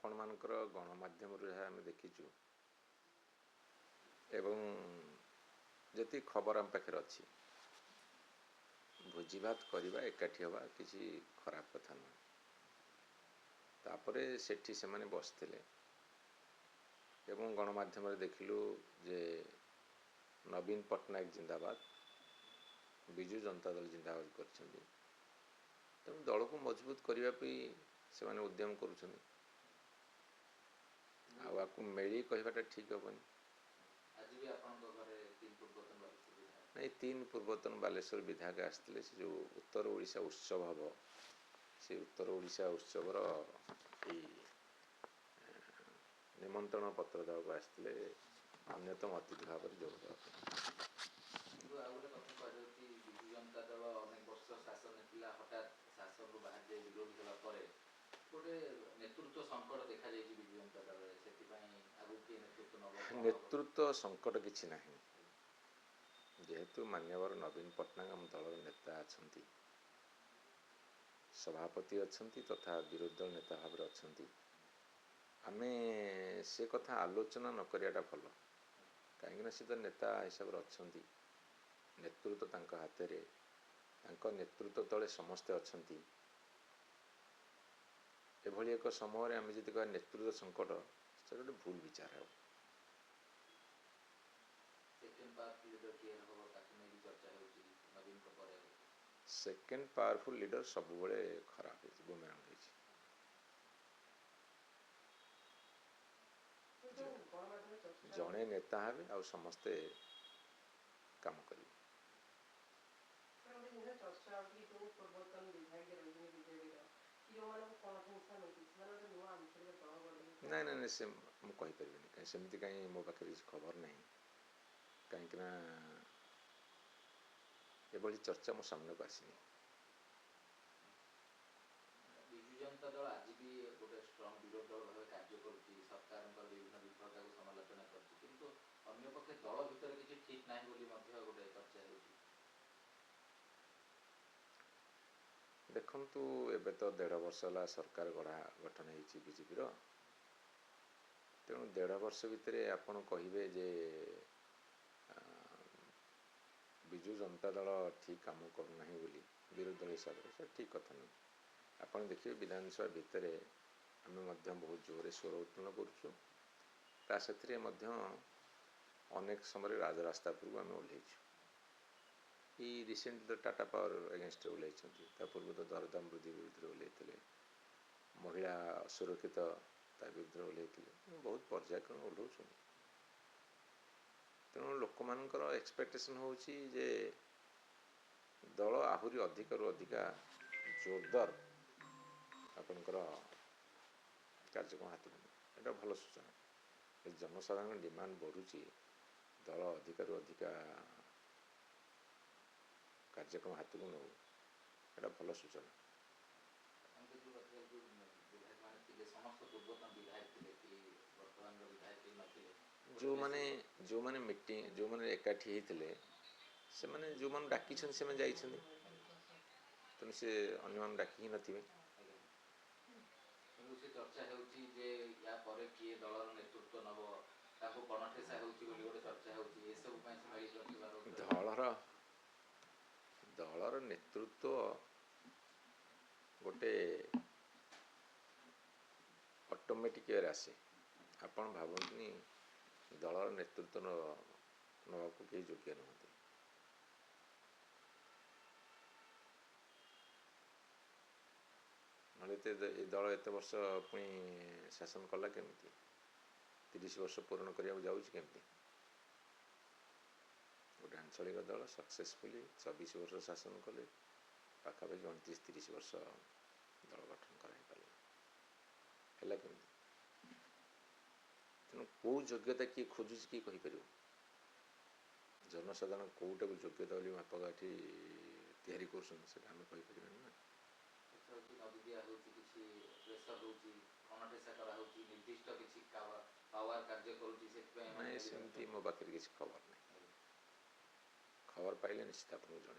आपण मानकर गणमाध्यम जहाँ आम देखीचु एवं जी खबर आम पाखे अच्छी भोजी भात करवा एकाठी हवा किसी खराब कथा नुह तापरे सेठी से माने बसते एवं गणमाध्यम देखिलु जे नवीन पट्टनायक जिंदाबाद विजु जनता दल जिंदाबाद कर दल को मजबूत करने से माने उद्यम करुँच मेली कहवाटा ठीक हेनी नहीं तीन पूर्वतन बालेश्वर विधायक आसते से जो उत्तर ओडिशा उत्सव हम से उत्तर ओडिशा उत्सवर निमंत्रण पत्र देवाक आसते अन्यतम अतिथि भाव जोगद जनता दल अनेक वर्ष शासन था हठात शासन बाहर जाए विरोध होगा गोटे नेतृत्व संकट देखा विजु जनता दल से नेतृत्व संकट किसी ना जेहेतु मान्यवर नवीन पट्टनायक आम दल नेता अच्छा सभापति अच्छा तथा विरोधी दल नेता भाव अच्छा आम से कथा आलोचना न करियाटा भल कहीं से तो नेता हिसाब से अच्छा नेतृत्व तांका हाथ रे तांका नेतृत्व तले समस्ते अच्छा एभली एक समय आम जी कह नेतृत्व संकट से गोटे भूल विचार है सेकेंड पावरफुल लीडर सब बड़े खराब है बुमेरांग जड़े नेता हे आ समस्ते काम करेंगे ना ना ना से मुझे कहीं सेमती कहीं मो पाखे खबर नहीं कहीं एभली चर्चा मो सामने को आसनी विजु जनता दल आज भी गोटे स्ट्रंग विरोधी दल भाव कार्य करुच्ची सरकार विभिन्न विफलता को समालोचना करपक्षे दल भितर किसी ठीक ना गोटे चर्चा हो देखु एबे तो 1.5 वर्ष है सरकार गढ़ा गठन हो बीजेपी तेणु 1.5 वर्ष भितर आपड़ कहे जे विजु जनता दल ठीक काम करना बोली विरोधी दल हिसाब से ठीक कथा नहीं आप देखिए विधानसभा भितर आम बहुत जोर स्वर उत्तोलन करूँ अनेक समय राजरास्ता पूर्व आम ओह्लैचु ये रिसेंट तो टाटा पावर एगेन्स्ट ओह्लैं पूर्व तो दरदाम वृद्धि विरुद्ध ओह्लैते महिला असुरक्षित विरुद्ध ओह्लैते बहुत पर्यायक्रम ओह्लौं तेणु लोक मानकर एक्सपेक्टेशन होची जे दल आहुरी अधिक रु अधिका जोरदार आपणकर कार्यक्रम हाथ एटा भल सूचना जनसाधारण डिमांड बढ़ुची दल अधिक रु अधिका कार्यक्रम हाथ को नौ एटा भल सूचना जो माने मीटिंग जो माने एकाठी होते से माने जो माने डाकी से जाइछन्ति तेणु से अन्य मान डाकी ही नथिबे चर्चा होची जे या परे किए दलर नेतृत्व नब ताको गणठेसा होची बोली गोटे चर्चा होची ए सब पय संभाली करथिबार दलर नेतृत्व गोटे ऑटोमेटिक आसे आपण भावनी दलर नेतृत्व नवा को कहीं योग्य नुहति ना दल एत वर्ष पुणी शासन कला केमती 30 वर्ष पूर्ण करने जाऊँगी केमती गोटे आंचलिक दल सक्सेसफुली 24 वर्ष शासन कले पाखापाखि 29-30 वर्ष दल गठन कराइपारे केमती तेणु कौ योग्यता किए खोजुच किए कहीपर जनसाधारण कौटा को योग्यता बोली मापकाठी तैयारी करपर ना नहीं सेमती मो पाखे किसी खबर नहीं खबर पाइले निश्चित आपको जन